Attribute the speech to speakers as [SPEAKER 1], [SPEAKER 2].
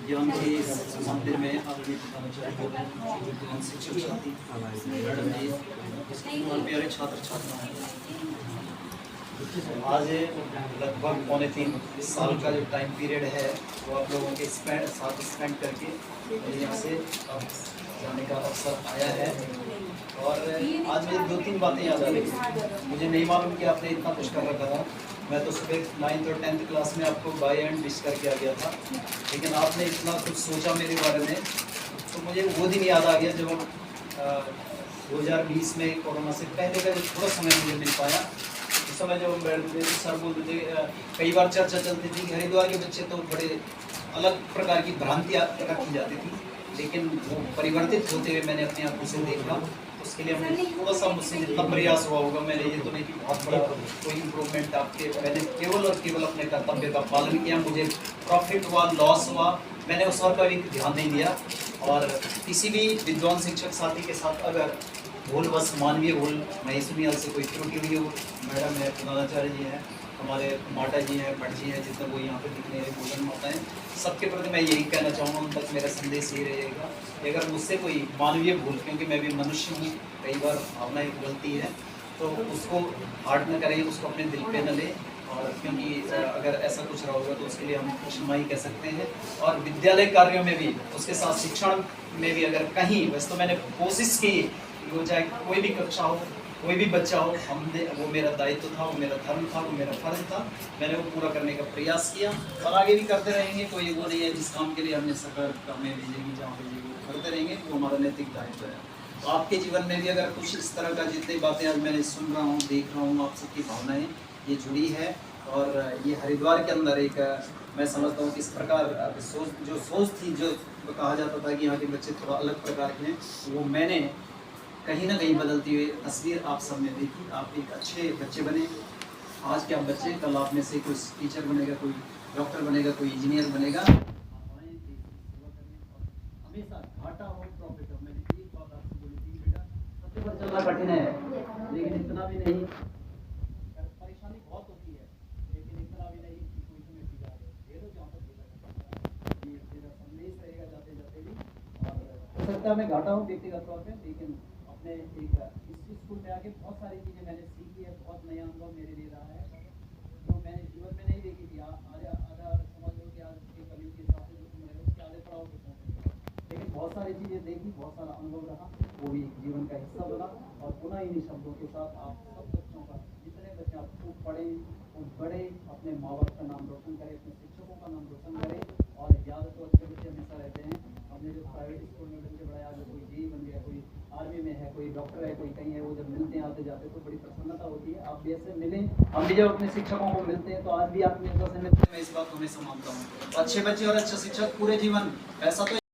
[SPEAKER 1] ज्ञान के इस मंदिर में आदरणीय विद्वान शिक्षक साथी मैडम जी, और प्यारे छात्र छात्राएं, आज लगभग 3.5 साल का जो टाइम पीरियड है वो आप लोगों के साथ स्पेंड करके मुझे यहाँ से जाने का अवसर आया है। और आज मुझे 2-3 बातें याद आ रही। मुझे नहीं मालूम कि आपने इतना कुछ कर रखा था। मैं तो सुबह 9th और 10th क्लास में आपको बाय एंड विश करके आ गया था, लेकिन आपने इतना कुछ सोचा मेरे बारे में, तो मुझे वो दिन याद आ गया जब 2020 में कोरोना से पहले का जो थोड़ा समय मुझे मिल पाया। उस समय जब बैठते थे सर बोलते थे, कई बार चर्चा चलती थी कि हरिद्वार के बच्चे तो बड़े अलग प्रकार की भ्रांतियाँ रखी जाती थी, लेकिन वो परिवर्तित होते हुए मैंने अपने आंखों से देखा। उसके लिए हमने थोड़ा सा मुझसे जितना प्रयास हुआ होगा, मैंने ये तो नहीं कि बहुत बड़ा कोई इम्प्रूवमेंट आपके, मैंने केवल और केवल अपने कर्तव्य का पालन किया। मुझे प्रॉफिट हुआ, लॉस हुआ, मैंने उस और का भी ध्यान नहीं दिया। और किसी भी विद्वान शिक्षक साथी के साथ अगर भूल, बस मानवीय भूल, महेशमियाल से कोई त्रुटि हुई हो, मैडम है, प्रधानाचार्य जी हैं, हमारे माता जी हैं, भट्ट जी हैं, जितने वो यहाँ पे दिखने रहे भोजन माता हैं, सबके प्रति मैं यही कहना चाहूँगा, उन तक मेरा संदेश ये रहेगा कि अगर मुझसे कोई मानवीय भूल, क्योंकि मैं भी मनुष्य हूँ, कई बार भावना एक गलती है, तो उसको हार्ड न करें, उसको अपने दिल पे न लें। और क्योंकि अगर ऐसा कुछ रहा होगा तो उसके लिए हम क्षमा ही कह सकते हैं। और विद्यालय कार्यों में भी, उसके साथ शिक्षण में भी अगर कहीं, वैसे तो मैंने कोशिश की, वो चाहे कोई भी कक्षा हो, कोई भी बच्चा हो, हमने, वो मेरा दायित्व था, वो मेरा धर्म था, वो मेरा फर्ज था, मैंने वो पूरा करने का प्रयास किया और आगे भी करते रहेंगे। कोई वो नहीं है जिस काम के लिए हमने सरकार हमें भेजेगी, जहाँ भेजेगी वो करते रहेंगे, वो हमारा नैतिक दायित्व है। तो आपके जीवन में भी अगर कुछ इस तरह का, जितनी बातें आज मैंने सुन रहा हूँ, देख रहा हूँ, आप सबकी भावनाएँ ये जुड़ी है। और ये हरिद्वार के अंदर एक, मैं समझता हूँ कि इस प्रकार सोच थी, जो कहा जाता था कि यहाँ के बच्चे थोड़ा अलग प्रकार के हैं, वो मैंने कहीं ना कहीं बदलती हुई तस्वीर आप सब में देखी। आप एक अच्छे बच्चे बने, आज के आप बच्चे, कल आप में से कोई टीचर बनेगा, कोई डॉक्टर बनेगा, कोई इंजीनियर बनेगा। आप आए, देश की सेवा करें और हमेशा घाटा हो प्रॉफिट हो। मैंने एक बात आपसे बोली थी, बेटा सत्य पर चलना कठिन है, लेकिन इतना भी नहीं, परेशानी बहुत होती है, लेकिन इतना भी नहीं कि कोई तुम्हें पीछा है, झेलो जहाँ तक झेला जा सकता है। ये मेरा संदेश रहेगा जाते जाते भी। और हो सकता है मैं घाटा हूँ व्यक्तिगत तौर पर, लेकिन अपने एक इस स्कूल में आके बहुत सारी चीज़ें मैंने सीखी है। बहुत नया अनुभव मेरे लिए रहा है, जो मैंने जीवन में नहीं देखी थी। आधा समझ लो कि आज के कलयुग के हिसाब से जो तुम रहे हो उसके आधे पड़ाव पे पहुँचे, लेकिन बहुत सारी चीज़ें देखी, बहुत सारा अनुभव रहा, वो भी जीवन का हिस्सा बना। और पुनः इन्हीं शब्दों के साथ आप सब बच्चों का, जितने बच्चे आप खूब पढ़ें, खूब बढ़े, अपने माँ बाप का नाम रोशन करें, अपने शिक्षकों का नाम रोशन करें। और याद तो अच्छे बच्चे हमेशा रहते हैं। हमने जो प्राइवेट स्कूल में बच्चे पढ़ाया, जो कोई जेई बन गया, कोई आर्मी में है, कोई डॉक्टर है, कोई कहीं है, वो जब मिलते हैं आते जाते तो बड़ी प्रसन्नता होती है। आप भी ऐसे मिलें, हम भी जब अपने शिक्षकों को मिलते हैं तो आज भी आत्मीयता से मिलते हैं। मैं इस बात को हमेशा मानता हूँ। अच्छे बच्चे और अच्छा शिक्षक पूरे जीवन, ऐसा तो